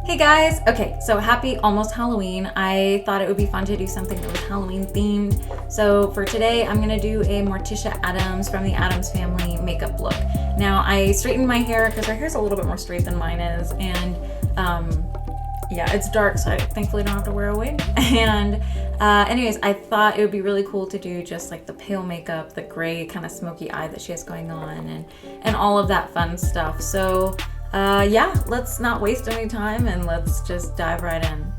Hey guys! Okay, so happy almost Halloween. I thought it would be fun to do something that was Halloween themed. So for today, I'm gonna do a Morticia Addams from the Addams Family makeup look. Now, I straightened my hair because her hair's a little bit more straight than mine is, and yeah, it's dark, so I thankfully don't have to wear a wig. And anyways, I thought it would be really cool to do just like the pale makeup, the gray kind of smoky eye that she has going on, and all of that fun stuff. So yeah, let's not waste any time and let's just dive right in.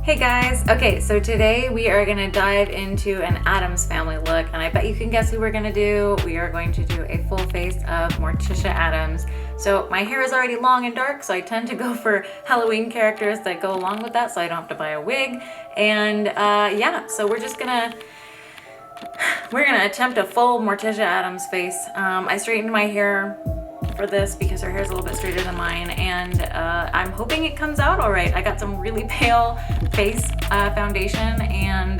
Hey guys, okay, so today we are gonna dive into an Addams Family look, and I bet you can guess who we're gonna do. We are going to do a full face of Morticia Addams. So my hair is already long and dark, so I tend to go for Halloween characters that go along with that, so I don't have to buy a wig. And yeah, so we're gonna attempt a full Morticia Addams face. I straightened my hair for this because her hair is a little bit straighter than mine, and I'm hoping it comes out all right. I got some really pale face foundation, and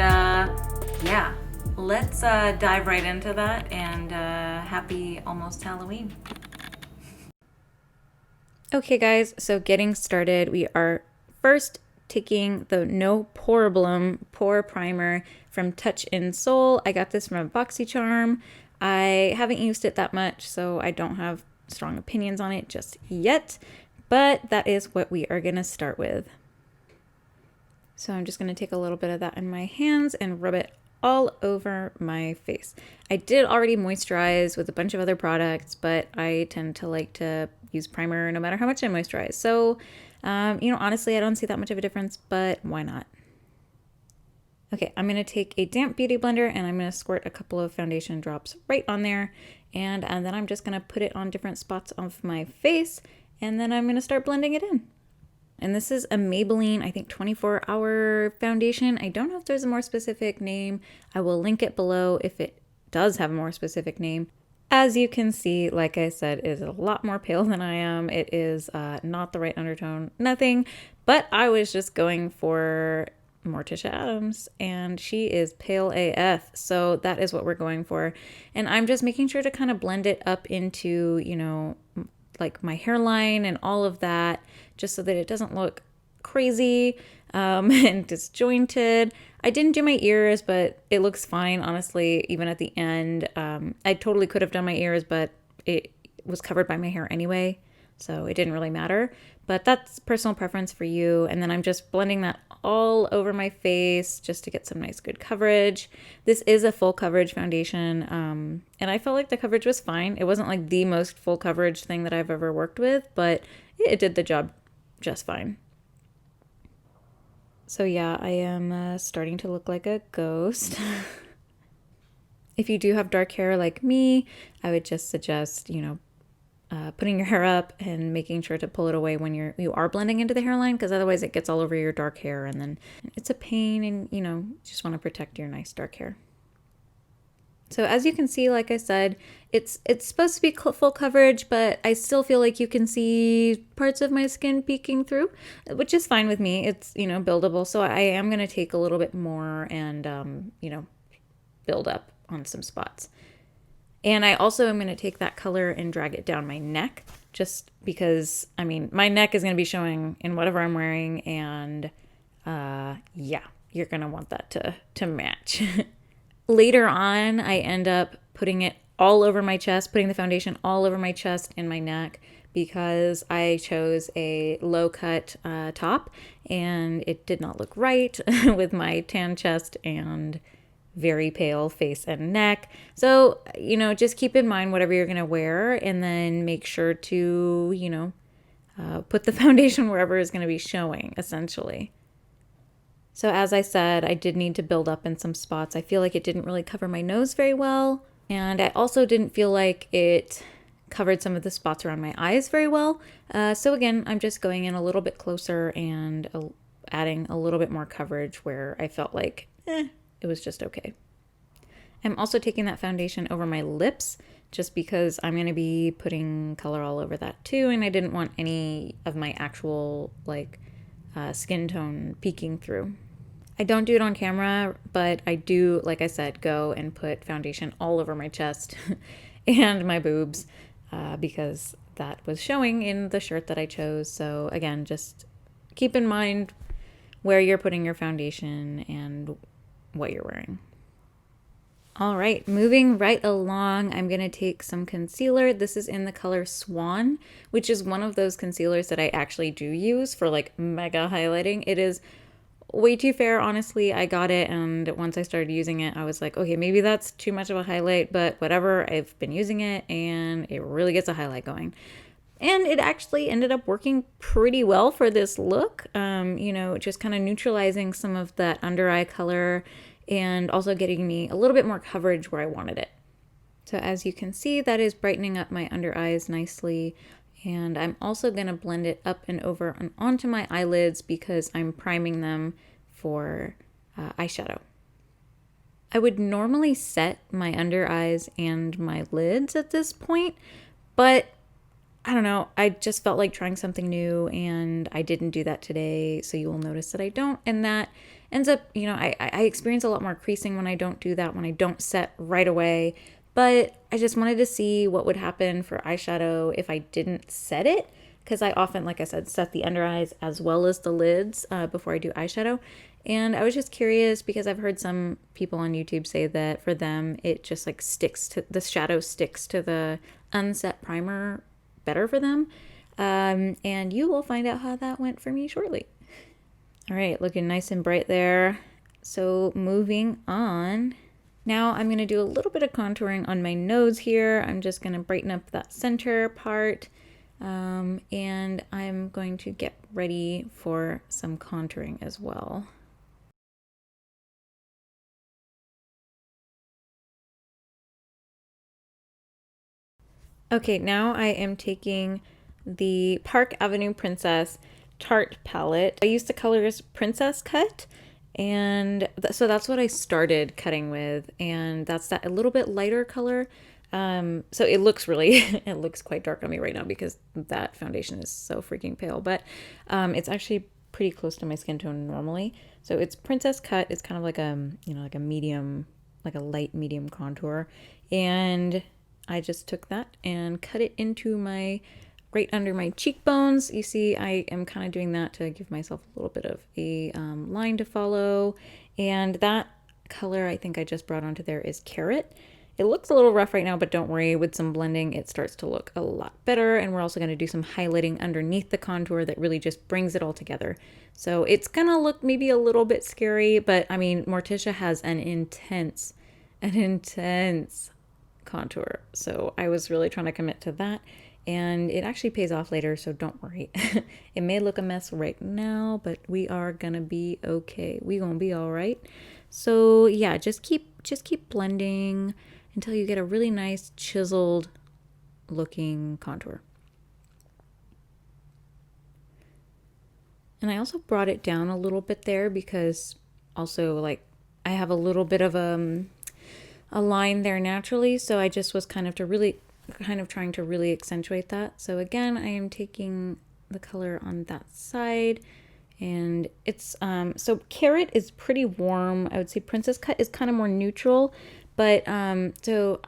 yeah, let's dive right into that, and happy almost Halloween. Okay guys, so getting started, we are first taking the No Problem Pore Primer from Touch in Soul. I got this from BoxyCharm. I haven't used it that much, so I don't have strong opinions on it just yet, but that is what we are going to start with. So I'm just going to take a little bit of that in my hands and rub it all over my face. I did already moisturize with a bunch of other products, but I tend to like to use primer no matter how much I moisturize. So, you know, honestly, I don't see that much of a difference, but why not? Okay, I'm going to take a damp beauty blender and I'm going to squirt a couple of foundation drops right on there. And then I'm just going to put it on different spots of my face. And then I'm going to start blending it in. And this is a Maybelline, I think 24-hour foundation. I don't know if there's a more specific name. I will link it below if it does have a more specific name. As you can see, like I said, it is a lot more pale than I am. It is not the right undertone, nothing. But I was just going for Morticia Addams, and she is pale AF, so that is what we're going for. And I'm just making sure to kind of blend it up into, you know, like my hairline and all of that, just so that it doesn't look crazy and disjointed. I didn't do my ears, but it looks fine, honestly, even at the end. I totally could have done my ears, but it was covered by my hair anyway, so it didn't really matter. But that's personal preference for you. And then I'm just blending that all over my face just to get some nice good coverage. This is a full coverage foundation, and I felt like the coverage was fine. It wasn't like the most full coverage thing that I've ever worked with, but it did the job just fine. So yeah, I am starting to look like a ghost. If you do have dark hair like me, I would just suggest, you know, putting your hair up and making sure to pull it away when you are blending into the hairline, because otherwise it gets all over your dark hair and then it's a pain, and you know, just want to protect your nice dark hair. So as you can see, like I said, it's supposed to be full coverage, but I still feel like you can see parts of my skin peeking through, which is fine with me. It's, you know, buildable. So I am going to take a little bit more and, you know, build up on some spots. And I also am going to take that color and drag it down my neck, just because, I mean, my neck is going to be showing in whatever I'm wearing, and yeah, you're going to want that to match. Later on, I end up putting it all over my chest, putting the foundation all over my chest and my neck, because I chose a low cut top, and it did not look right with my tan chest and very pale face and neck. So, you know, just keep in mind whatever you're going to wear, and then make sure to, you know, put the foundation wherever is going to be showing, essentially. So as I said, I did need to build up in some spots. I feel like it didn't really cover my nose very well, and I also didn't feel like it covered some of the spots around my eyes very well. So again, I'm just going in a little bit closer and adding a little bit more coverage where I felt like, it was just okay. I'm also taking that foundation over my lips, just because I'm going to be putting color all over that too, and I didn't want any of my actual like skin tone peeking through. I don't do it on camera, but I do, like I said, go and put foundation all over my chest and my boobs, because that was showing in the shirt that I chose. So again, just keep in mind where you're putting your foundation and what you're wearing. All right, moving right along, I'm going to take some concealer. This is in the color Swan, which is one of those concealers that I actually do use for like mega highlighting. It is way too fair, honestly. I got it, and once I started using it, I was like, okay, maybe that's too much of a highlight, but whatever. I've been using it, and it really gets a highlight going. And it actually ended up working pretty well for this look, you know, just kind of neutralizing some of that under eye color and also getting me a little bit more coverage where I wanted it. So as you can see, that is brightening up my under eyes nicely. And I'm also going to blend it up and over and onto my eyelids because I'm priming them for eyeshadow. I would normally set my under eyes and my lids at this point, but I don't know, I just felt like trying something new and I didn't do that today. So you will notice that I don't, and that ends up, you know, I experience a lot more creasing when I don't do that, when I don't set right away. But I just wanted to see what would happen for eyeshadow if I didn't set it, because I often, like I said, set the under eyes as well as the lids before I do eyeshadow. And I was just curious because I've heard some people on YouTube say that for them, it just like sticks to, the shadow sticks to the unset primer better for them. And you will find out how that went for me shortly. All right, looking nice and bright there. So moving on. Now I'm going to do a little bit of contouring on my nose here. I'm just going to brighten up that center part. And I'm going to get ready for some contouring as well. Okay, now I am taking the Park Avenue Princess Tarte palette. I used the colors Princess Cut, and so that's what I started cutting with, and that's that a little bit lighter color. So it looks really, it looks quite dark on me right now because that foundation is so freaking pale, but it's actually pretty close to my skin tone normally. So it's Princess Cut. It's kind of like a, you know, like a medium, like a light medium contour, and I just took that and cut it into my, right under my cheekbones. You see, I am kind of doing that to give myself a little bit of a line to follow. And that color I think I just brought onto there is Carrot. It looks a little rough right now, but don't worry, with some blending, it starts to look a lot better. And we're also going to do some highlighting underneath the contour that really just brings it all together. So it's going to look maybe a little bit scary, but I mean, Morticia has an intense contour. So I was really trying to commit to that, and it actually pays off later, so don't worry. It may look a mess right now, but we are gonna be okay. We gonna be all right. So yeah, just keep blending until you get a really nice chiseled looking contour. And I also brought it down a little bit there because also like I have a little bit of a line there naturally, so I just was kind of trying to really accentuate that. So again, I am taking the color on that side, and it's so Carrot is pretty warm. I would say Princess Cut is kind of more neutral, but so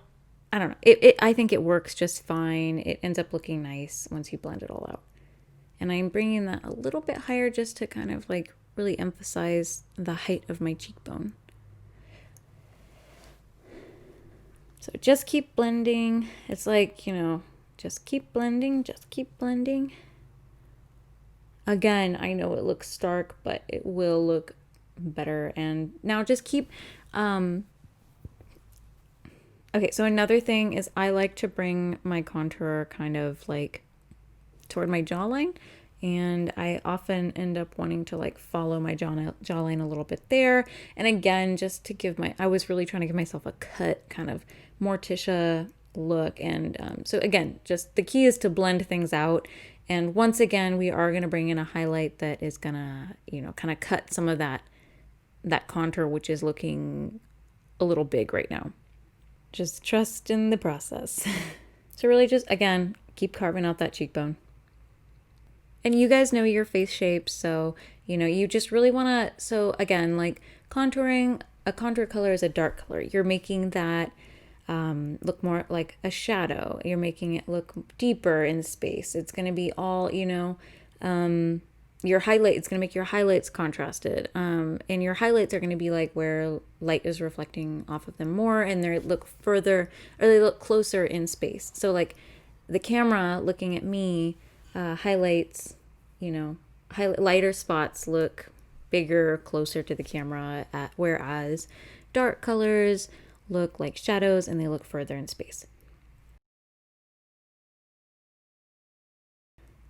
I don't know. I think it works just fine. It ends up looking nice once you blend it all out. And I'm bringing that a little bit higher just to kind of like really emphasize the height of my cheekbone. So just keep blending. It's like, you know, just keep blending, just keep blending. Again, I know it looks stark, but it will look better. And now just keep, okay, so another thing is I like to bring my contour kind of like toward my jawline. And I often end up wanting to like follow my jawline a little bit there. And again, just to give I was really trying to give myself a cut kind of Morticia look. And so again, just the key is to blend things out. And once again, we are going to bring in a highlight that is going to, you know, kind of cut some of that contour, which is looking a little big right now. Just trust in the process. So really just, again, keep carving out that cheekbone. And you guys know your face shape, so, you know, you just really want to, so again, like contouring, a contour color is a dark color. You're making that look more like a shadow. You're making it look deeper in space. It's going to be all, your highlight, it's going to make your highlights contrasted. And your highlights are going to be like where light is reflecting off of them more, and they look further, or they look closer in space. So like the camera looking at me, highlights, lighter spots look bigger, closer to the camera, whereas dark colors look like shadows and they look further in space.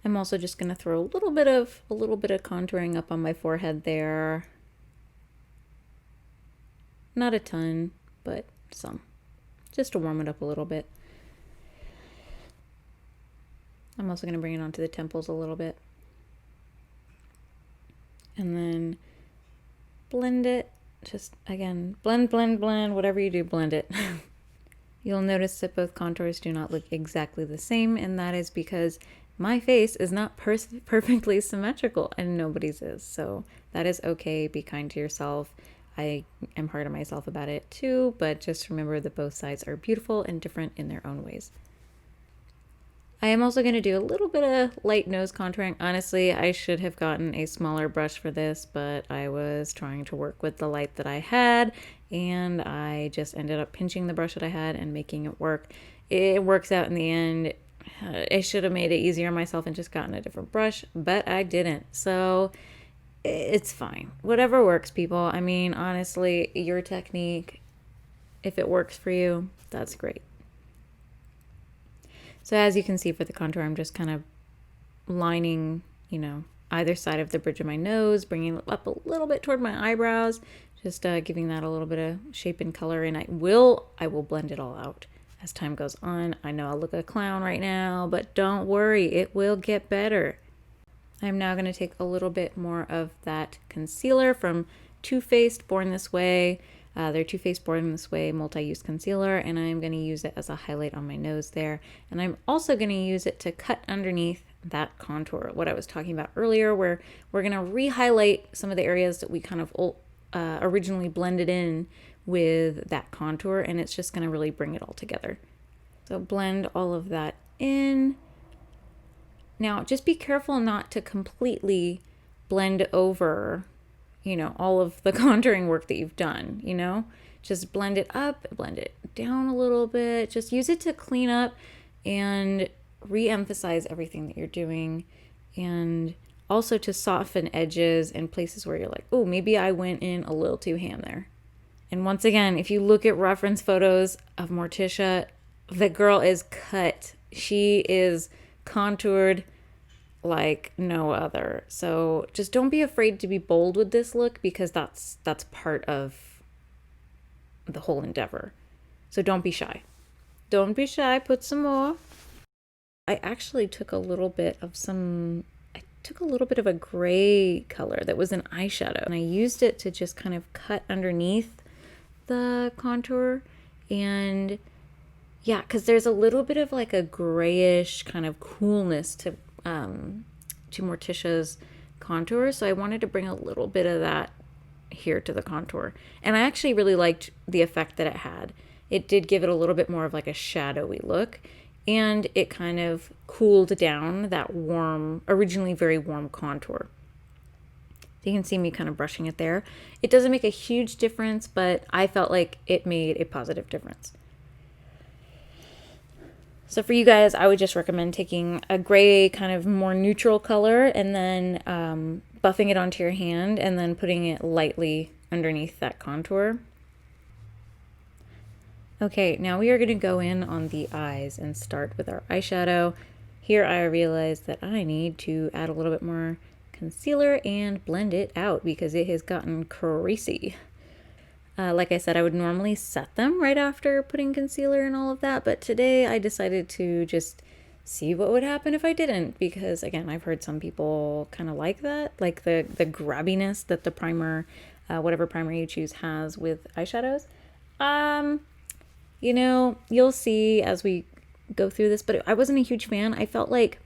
I'm also just going to throw a little bit of contouring up on my forehead there. Not a ton, but some, just to warm it up a little bit. I'm also going to bring it onto the temples a little bit. And then blend it. Just, again, blend, whatever you do, blend it. You'll notice that both contours do not look exactly the same, and that is because my face is not perfectly symmetrical, and nobody's is. So that is okay. Be kind to yourself. I am hard on myself about it too, but just remember that both sides are beautiful and different in their own ways. I am also going to do a little bit of light nose contouring. Honestly, I should have gotten a smaller brush for this, but I was trying to work with the light that I had, and I just ended up pinching the brush that I had and making it work. It works out in the end. I should have made it easier on myself and just gotten a different brush, but I didn't. So it's fine. Whatever works, people. I mean, honestly, your technique, if it works for you, that's great. So as you can see for the contour, I'm just kind of lining, either side of the bridge of my nose, bringing it up a little bit toward my eyebrows, just giving that a little bit of shape and color. And I will blend it all out as time goes on. I know I look a clown right now, but don't worry, it will get better. I'm now going to take a little bit more of that concealer from Too Faced Born This Way. They're Too Faced Born This Way multi-use concealer, and I'm going to use it as a highlight on my nose there. And I'm also going to use it to cut underneath that contour, what I was talking about earlier, where we're going to re-highlight some of the areas that we kind of originally blended in with that contour, and it's just going to really bring it all together. So blend all of that in. Now, just be careful not to completely blend over all of the contouring work that you've done, just blend it up, blend it down a little bit, just use it to clean up and re-emphasize everything that you're doing, and also to soften edges and places where you're like, oh, maybe I went in a little too ham there. And once again, if you look at reference photos of Morticia, the girl is cut. She is contoured like no other. So just don't be afraid to be bold with this look, because that's part of the whole endeavor. So don't be shy. Don't be shy. Put some more. I actually took a little bit of a gray color that was an eyeshadow, and I used it to just kind of cut underneath the contour. And yeah, because there's a little bit of like a grayish kind of coolness to Morticia's contour, so I wanted to bring a little bit of that here to the contour, and I actually really liked the effect that it had. It did give it a little bit more of like a shadowy look, and it kind of cooled down that originally very warm contour. You can see me kind of brushing it there. It doesn't make a huge difference, but I felt like it made a positive difference. So for you guys, I would just recommend taking a gray kind of more neutral color and then buffing it onto your hand and then putting it lightly underneath that contour. Okay, now we are going to go in on the eyes and start with our eyeshadow. Here I realized that I need to add a little bit more concealer and blend it out because it has gotten crazy. Like I said, I would normally set them right after putting concealer and all of that, but today I decided to just see what would happen if I didn't, because again, I've heard some people kind of like that, like the grabbiness that the primer, whatever primer you choose, has with eyeshadows. You'll see as we go through this, but I wasn't a huge fan. I felt like,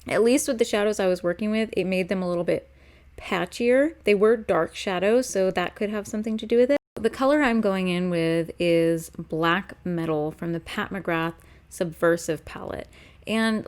at least with the shadows I was working with, it made them a little bit patchier. They were dark shadows, so that could have something to do with it. The color I'm going in with is Black Metal from the Pat McGrath Subversive palette. And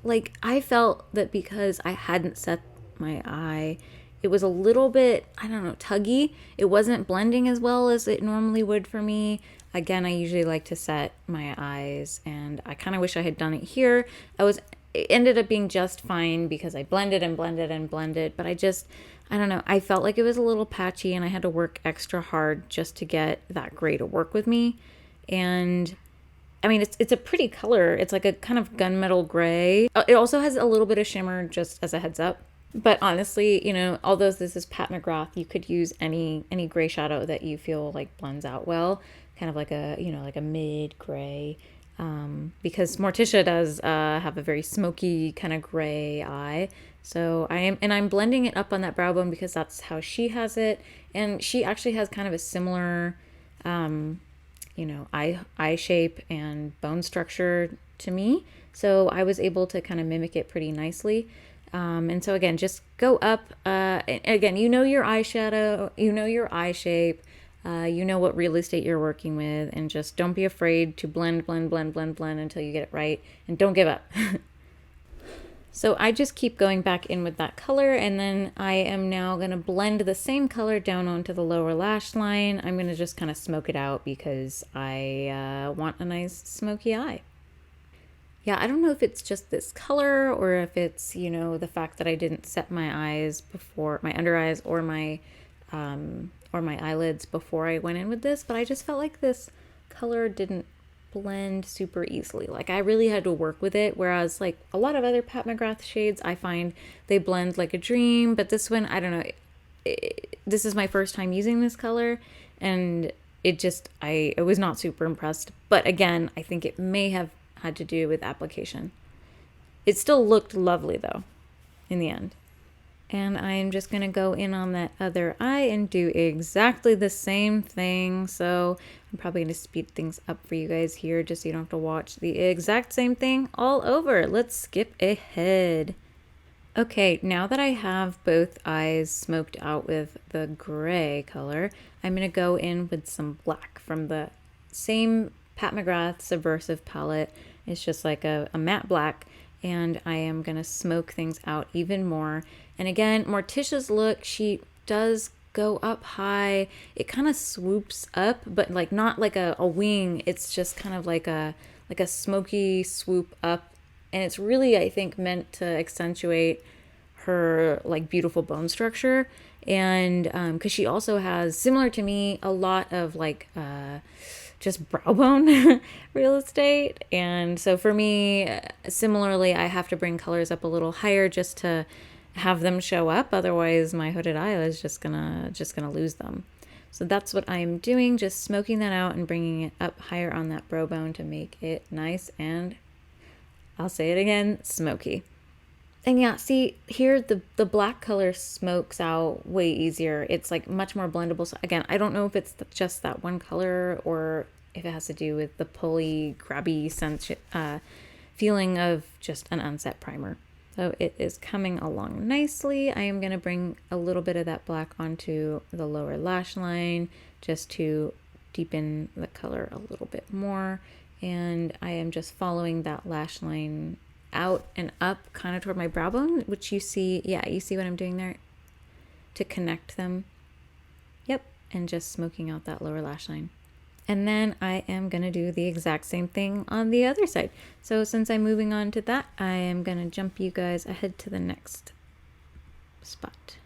like, I felt that because I hadn't set my eye, it was a little bit, I don't know, tuggy. It wasn't blending as well as it normally would for me. Again, I usually like to set my eyes, and I kind of wish I had done it here. It ended up being just fine because I blended and blended and blended, but I don't know, I felt like it was a little patchy and I had to work extra hard just to get that gray to work with me. And I mean, it's a pretty color. It's like a kind of gunmetal gray. It also has a little bit of shimmer, just as a heads up. But honestly, you know, although this is Pat McGrath, you could use any gray shadow that you feel like blends out well, kind of like a, you know, like a mid gray. Because Morticia does have a very smoky kind of gray eye. So I'm blending it up on that brow bone because that's how she has it. And she actually has kind of a similar, you know, eye shape and bone structure to me. So I was able to kind of mimic it pretty nicely. And so again, just go up. Again, you know your eyeshadow, you know your eye shape. You know what real estate you're working with, and just don't be afraid to blend until you get it right, and don't give up. So I just keep going back in with that color, and then I am now going to blend the same color down onto the lower lash line. I'm going to just kind of smoke it out because I want a nice smoky eye. Yeah, I don't know if it's just this color or if it's, you know, the fact that I didn't set my eyes before, my under eyes or my eyelids before I went in with this, but I just felt like this color didn't blend super easily. Like, I really had to work with it, whereas like a lot of other Pat McGrath shades, I find they blend like a dream, but this one, I don't know, this is my first time using this color, and I was not super impressed. But again, I think it may have had to do with application. It still looked lovely though in the end. And I'm just going to go in on that other eye and do exactly the same thing. So I'm probably going to speed things up for you guys here just so you don't have to watch the exact same thing all over. Let's skip ahead. Okay, now that I have both eyes smoked out with the gray color, I'm going to go in with some black from the same Pat McGrath Subversive palette. It's just like a matte black, and I am going to smoke things out even more. And again, Morticia's look, she does go up high. It kind of swoops up, but like not like a wing. It's just kind of like a smoky swoop up. And it's really, I think, meant to accentuate her like beautiful bone structure. And because she also has, similar to me, a lot of like just brow bone real estate. And so for me, similarly, I have to bring colors up a little higher just to have them show up. Otherwise, my hooded eye is just gonna lose them. So that's what I'm doing, just smoking that out and bringing it up higher on that brow bone to make it nice and, I'll say it again, smoky. And yeah, see here, the black color smokes out way easier. It's like much more blendable. So again, I don't know if it's just that one color or if it has to do with the pulley, grabby sense, feeling of just an unset primer. So it is coming along nicely. I am going to bring a little bit of that black onto the lower lash line just to deepen the color a little bit more. And I am just following that lash line out and up kind of toward my brow bone, which you see, yeah, you see what I'm doing there to connect them. Yep, and just smoking out that lower lash line. And then I am going to do the exact same thing on the other side. So since I'm moving on to that, I am going to jump you guys ahead to the next spot.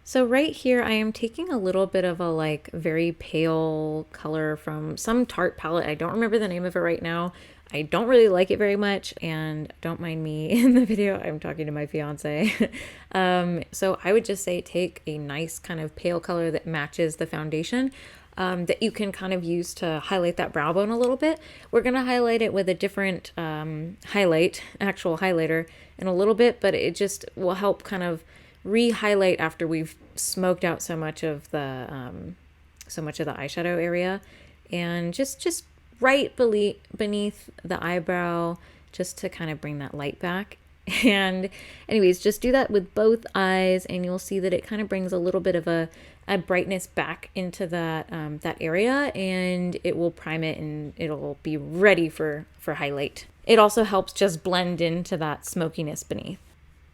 So right here, I am taking a little bit of a like very pale color from some Tarte palette. I don't remember the name of it right now. I don't really like it very much, and don't mind me in the video. I'm talking to my fiance. So I would just say take a nice kind of pale color that matches the foundation. That you can kind of use to highlight that brow bone a little bit. We're going to highlight it with a different actual highlighter in a little bit, but it just will help kind of re-highlight after we've smoked out so much of the eyeshadow area, and just right beneath the eyebrow, just to kind of bring that light back. And anyways, just do that with both eyes and you'll see that it kind of brings a little bit of a brightness back into that that area, and it will prime it and it'll be ready for highlight. It also helps just blend into that smokiness beneath.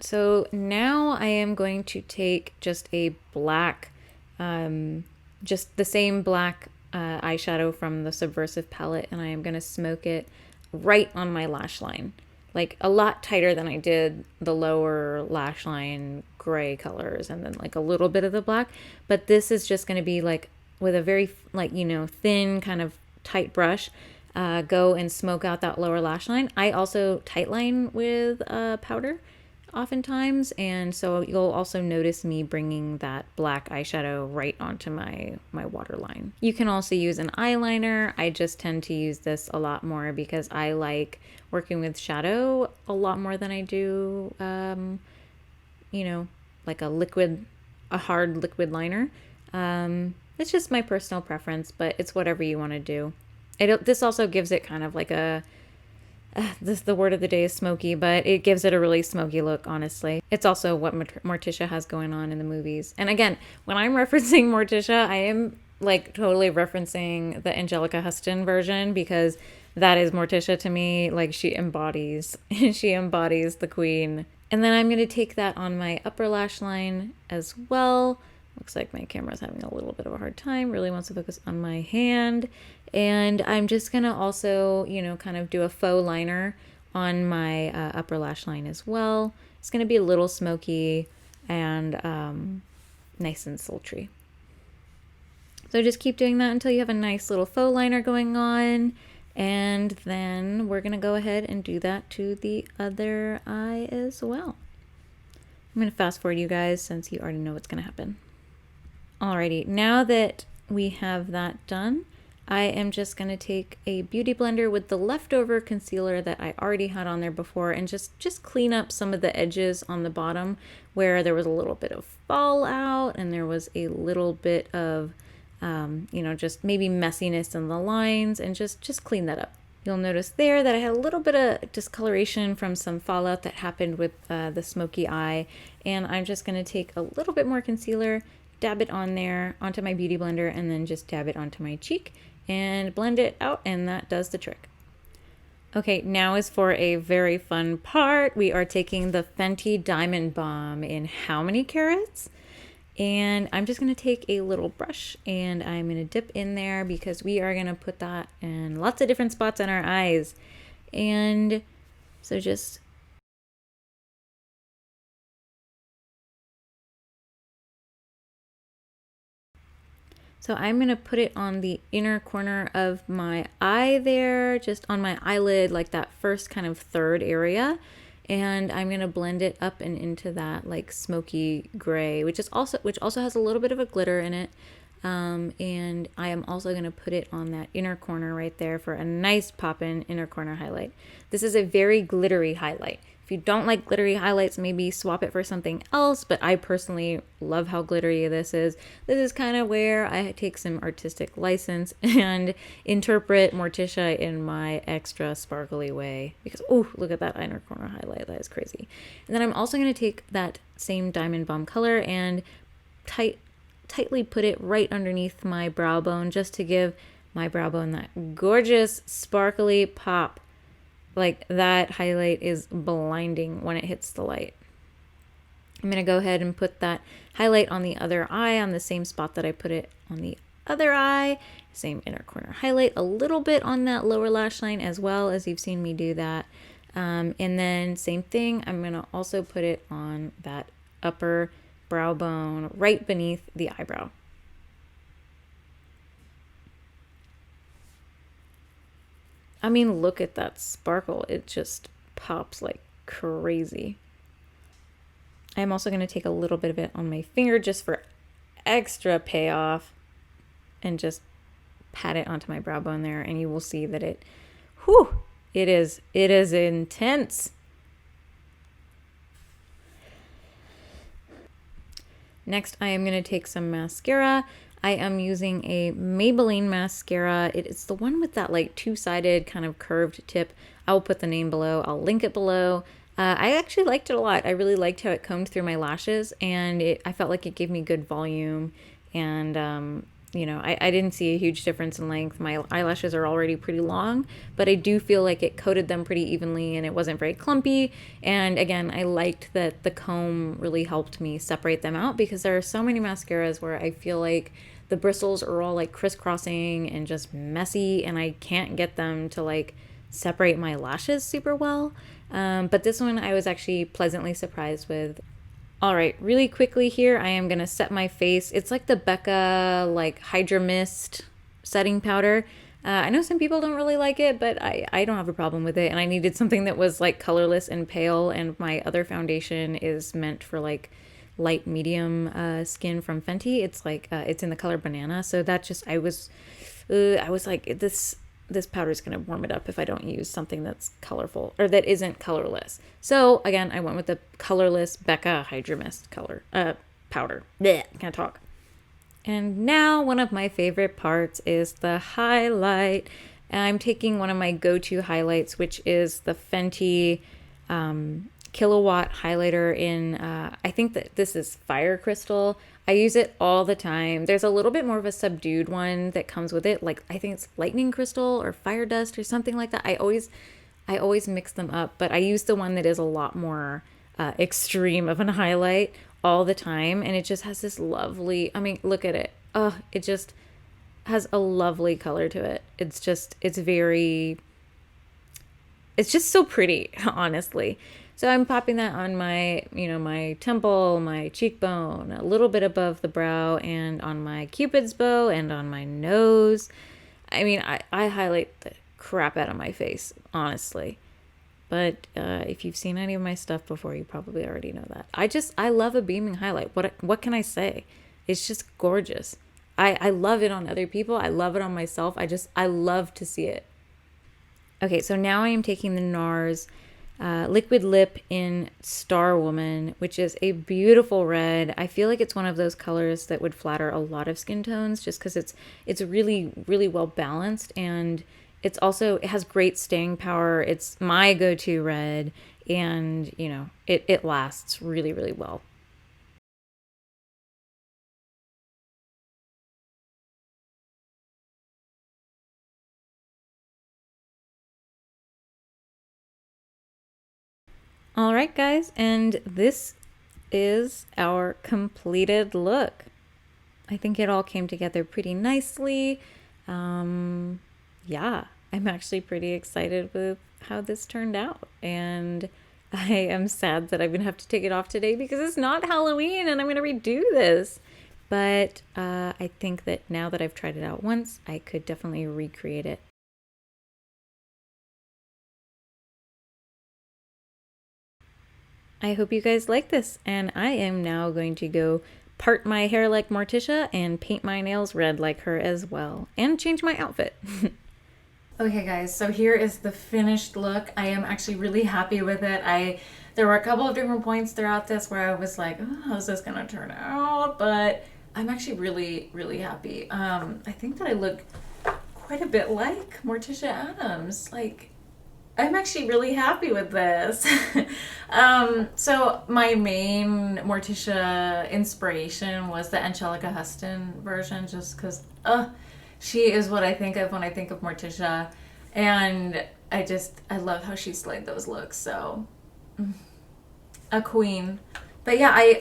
So now I am going to take just a black, just the same black eyeshadow from the Subversive palette, and I am going to smoke it right on my lash line. Like a lot tighter than I did the lower lash line gray colors and then like a little bit of the black. But this is just going to be like with a very like, you know, thin kind of tight brush, go and smoke out that lower lash line. I also tightline with powder oftentimes, and so you'll also notice me bringing that black eyeshadow right onto my waterline. You can also use an eyeliner. I just tend to use this a lot more because I like working with shadow a lot more than I do you know, like a hard liquid liner. It's just my personal preference, but it's whatever you want to do. This also gives it kind of like a the word of the day is smoky, but it gives it a really smoky look, honestly. It's also what Morticia has going on in the movies. And again, when I'm referencing Morticia, I am like totally referencing the Angelica Huston version because that is Morticia to me. Like she embodies the queen. And then I'm going to take that on my upper lash line as well. Looks like my camera's having a little bit of a hard time. Really wants to focus on my hand. And I'm just going to also, you know, kind of do a faux liner on my upper lash line as well. It's going to be a little smoky and nice and sultry. So just keep doing that until you have a nice little faux liner going on. And then we're going to go ahead and do that to the other eye as well. I'm going to fast forward you guys since you already know what's going to happen. Alrighty, now that we have that done, I am just going to take a beauty blender with the leftover concealer that I already had on there before and just clean up some of the edges on the bottom where there was a little bit of fallout and there was a little bit of, you know, just maybe messiness in the lines, and just clean that up. You'll notice there that I had a little bit of discoloration from some fallout that happened with the smoky eye, and I'm just going to take a little bit more concealer, dab it on there onto my beauty blender, and then just dab it onto my cheek and blend it out, and that does the trick. Okay, now is for a very fun part. We are taking the Fenty Diamond Balm in how many carats? And I'm just going to take a little brush and I'm going to dip in there because we are going to put that in lots of different spots on our eyes. And so just So I'm going to put it on the inner corner of my eye there, just on my eyelid, like that first kind of third area. And I'm going to blend it up and into that like smoky gray, which also has a little bit of a glitter in it. And I am also going to put it on that inner corner right there for a nice pop-in inner corner highlight. This is a very glittery highlight. If you don't like glittery highlights, maybe swap it for something else, but I personally love how glittery this is. This is kind of where I take some artistic license and interpret Morticia in my extra sparkly way. Because, oh, look at that inner corner highlight. That is crazy. And then I'm also going to take that same Diamond Balm color and tightly put it right underneath my brow bone just to give my brow bone that gorgeous sparkly pop. Like that highlight is blinding when it hits the light. I'm going to go ahead and put that highlight on the other eye on the same spot that I put it on the other eye. Same inner corner highlight, a little bit on that lower lash line as well, as you've seen me do that. And then same thing, I'm going to also put it on that upper brow bone right beneath the eyebrow. I mean, look at that sparkle. It just pops like crazy. I'm also going to take a little bit of it on my finger just for extra payoff and just pat it onto my brow bone there, and you will see that it is intense. Next, I am going to take some mascara. I am using a Maybelline mascara. It's the one with that like two-sided kind of curved tip. I will put the name below. I'll link it below. I actually liked it a lot. I really liked how it combed through my lashes, and I felt like it gave me good volume. And you know, I didn't see a huge difference in length. My eyelashes are already pretty long, but I do feel like it coated them pretty evenly, and it wasn't very clumpy. And again, I liked that the comb really helped me separate them out, because there are so many mascaras where I feel like the bristles are all like crisscrossing and just messy, and I can't get them to like separate my lashes super well. But this one I was actually pleasantly surprised with. All right, really quickly here, I am going to set my face. It's like the Becca like Hydra Mist setting powder. I know some people don't really like it, but I don't have a problem with it. And I needed something that was like colorless and pale. And my other foundation is meant for like light medium skin from Fenty. It's like it's in the color banana. So that just I was like, this powder is going to warm it up if I don't use something that's colorful or that isn't colorless. So again, I went with the colorless Becca Hydra Mist color powder. Blech, can't talk. And now one of my favorite parts is the highlight. I'm taking one of my go-to highlights, which is the Fenty Kilowatt highlighter in, I think that this is Fire Crystal. I use it all the time. There's a little bit more of a subdued one that comes with it. Like, I think it's Lightning Crystal or Fire Dust or something like that. I always mix them up, but I use the one that is a lot more extreme of an highlight all the time. And it just has this lovely, I mean, look at it. Oh, it just has a lovely color to it. It's just so pretty, honestly. So I'm popping that on my, my temple, my cheekbone, a little bit above the brow, and on my Cupid's bow, and on my nose. I mean, I highlight the crap out of my face, honestly. But if you've seen any of my stuff before, you probably already know that. I love a beaming highlight. What can I say? It's just gorgeous. I love it on other people. I love it on myself. I love to see it. Okay, so now I am taking the NARS Liquid Lip in Star Woman, which is a beautiful red. I feel like it's one of those colors that would flatter a lot of skin tones, just because it's really, really well balanced, and it has great staying power. It's my go-to red, and it lasts really, really well. All right, guys, and this is our completed look. I think it all came together pretty nicely. Yeah, I'm actually pretty excited with how this turned out. And I am sad that I'm going to have to take it off today because it's not Halloween and I'm going to redo this. But I think that now that I've tried it out once, I could definitely recreate it. I hope you guys like this, and I am now going to go part my hair like Morticia and paint my nails red like her as well, and change my outfit. Okay guys, so here is the finished look. I am actually really happy with it. There were a couple of different points throughout this where I was like, oh, how's this gonna turn out? But I'm actually really, really happy. I think that I look quite a bit like Morticia Addams. Like, I'm actually really happy with this. So my main Morticia inspiration was the Angelica Huston version, just because she is what I think of when I think of Morticia. And I love how she slayed those looks. So a queen. But yeah,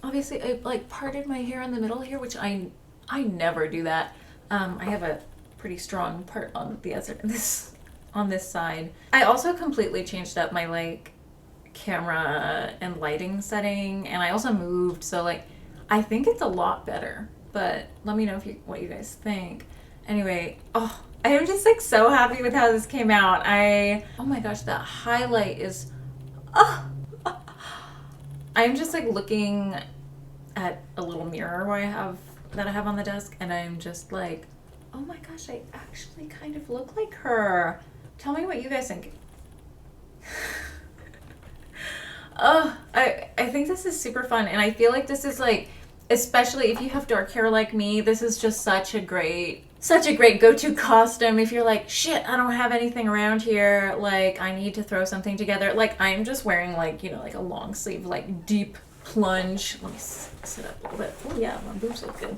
obviously I like parted my hair in the middle here, which I never do that. I have a pretty strong part on this side. I also completely changed up my camera and lighting setting, and I also moved, so I think it's a lot better. But let me know what you guys think. Anyway, I am just so happy with how this came out. Oh my gosh, that highlight is I'm just looking at a little mirror I have on the desk, and I'm just like, oh my gosh, I actually kind of look like her. Tell me what you guys think. I think this is super fun, and I feel like this is especially if you have dark hair like me, this is just such a great such a great go-to costume if you're like, shit, I don't have anything around here, like I need to throw something together. Like I'm just wearing like, you know, like a long sleeve, like deep plunge. Let me sit up a little bit. Oh yeah, my boobs look good.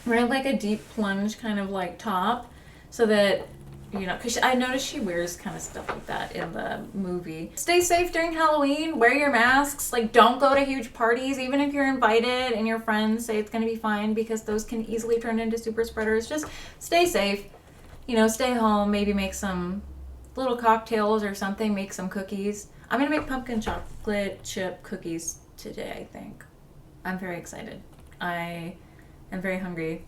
Wearing like a deep plunge kind of like top so that, you know, because I noticed she wears kind of stuff like that in the movie. Stay safe during Halloween. Wear your masks. Like, don't go to huge parties, even if you're invited and your friends say it's going to be fine, because those can easily turn into super spreaders. Just stay safe. You know, stay home. Maybe make some little cocktails or something. Make some cookies. I'm going to make pumpkin chocolate chip cookies today, I think. I'm very excited. I am very hungry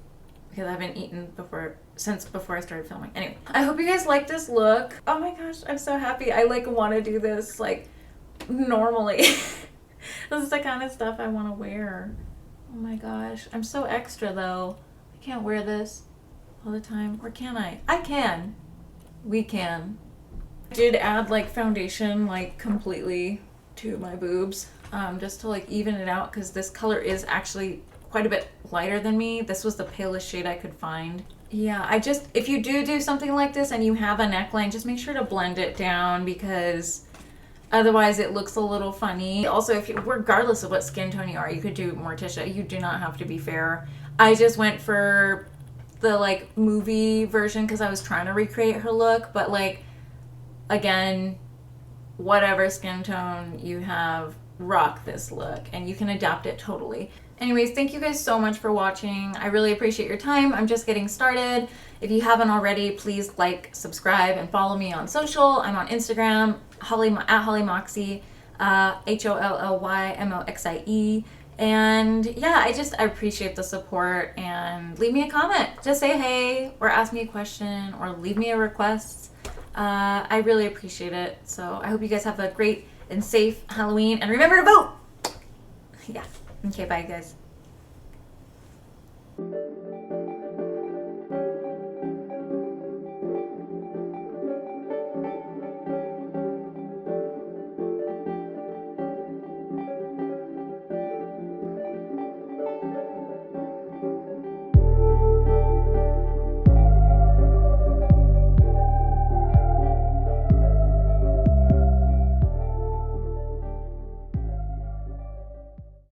because I haven't eaten since before I started filming. Anyway, I hope you guys like this look. Oh my gosh, I'm so happy. I like want to do this like normally. This is the kind of stuff I want to wear. Oh my gosh, I'm so extra though. I can't wear this all the time, or can I? I can. We can. I did add like foundation like completely to my boobs just to like even it out, because this color is actually quite a bit lighter than me. This was the palest shade I could find. Yeah, if you do something like this and you have a neckline, just make sure to blend it down, because otherwise it looks a little funny. Also, regardless of what skin tone you are, you could do Morticia. You do not have to be fair. I just went for the like movie version because I was trying to recreate her look, but like, again, whatever skin tone you have, rock this look and you can adapt it totally. Anyways, thank you guys so much for watching. I really appreciate your time. I'm just getting started. If you haven't already, please like, subscribe, and follow me on social. I'm on Instagram, at HollyMoxie, HOLLYMOXIE. And yeah, I appreciate the support, and leave me a comment. Just say hey, or ask me a question, or leave me a request. I really appreciate it. So I hope you guys have a great and safe Halloween, and remember to vote! Yeah. Okay, bye guys.